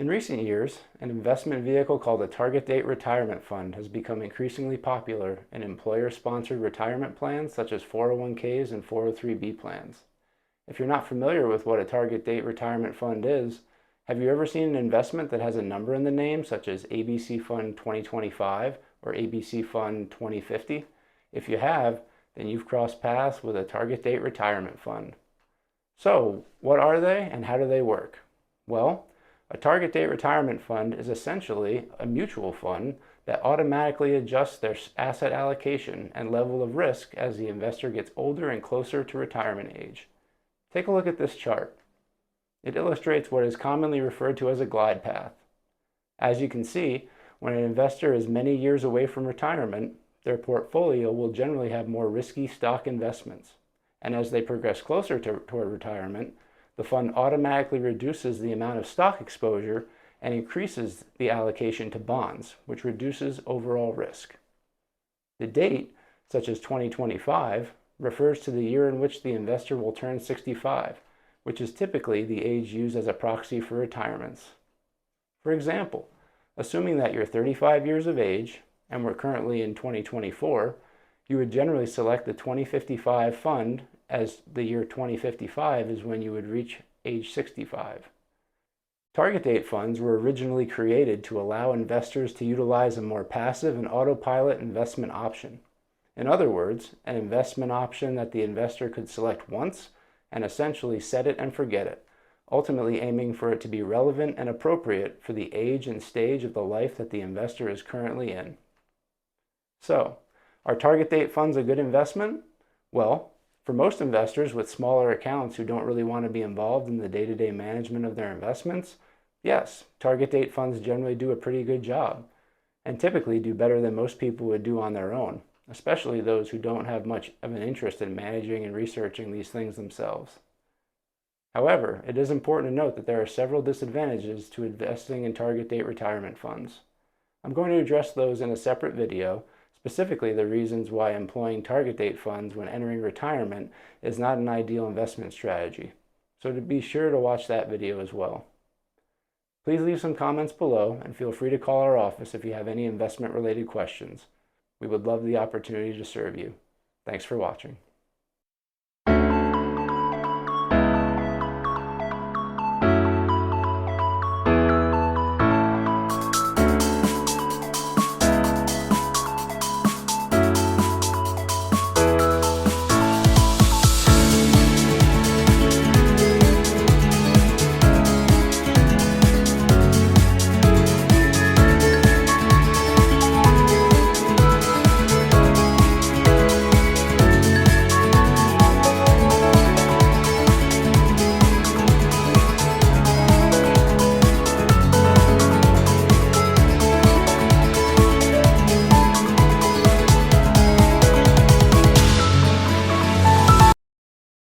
In recent years, an investment vehicle called a target date retirement fund has become increasingly popular in employer-sponsored retirement plans such as 401ks and 403b plans. If you're not familiar with what a target date retirement fund is, have you ever seen an investment that has a number in the name such as ABC Fund 2025 or ABC Fund 2050? If you have, then you've crossed paths with a target date retirement fund. So, what are they and how do they work? Well, a target date retirement fund is essentially a mutual fund that automatically adjusts their asset allocation and level of risk as the investor gets older and closer to retirement age. Take a look at this chart. It illustrates what is commonly referred to as a glide path. As you can see, when an investor is many years away from retirement, their portfolio will generally have more risky stock investments. And as they progress closer toward retirement, the fund automatically reduces the amount of stock exposure and increases the allocation to bonds, which reduces overall risk. The date, such as 2025, refers to the year in which the investor will turn 65, which is typically the age used as a proxy for retirements. For example, assuming that you're 35 years of age and we're currently in 2024, you would generally select the 2055 fund as the year 2055 is when you would reach age 65. Target date funds were originally created to allow investors to utilize a more passive and autopilot investment option. In other words, an investment option that the investor could select once and essentially set it and forget it, ultimately aiming for it to be relevant and appropriate for the age and stage of the life that the investor is currently in. So, are target date funds a good investment? Well, for most investors with smaller accounts who don't really want to be involved in the day-to-day management of their investments, yes, target date funds generally do a pretty good job, and typically do better than most people would do on their own, especially those who don't have much of an interest in managing and researching these things themselves. However, it is important to note that there are several disadvantages to investing in target date retirement funds. I'm going to address those in a separate video, specifically the reasons why employing target date funds when entering retirement is not an ideal investment strategy. So be sure to watch that video as well. Please leave some comments below and feel free to call our office if you have any investment related questions. We would love the opportunity to serve you. Thanks for watching.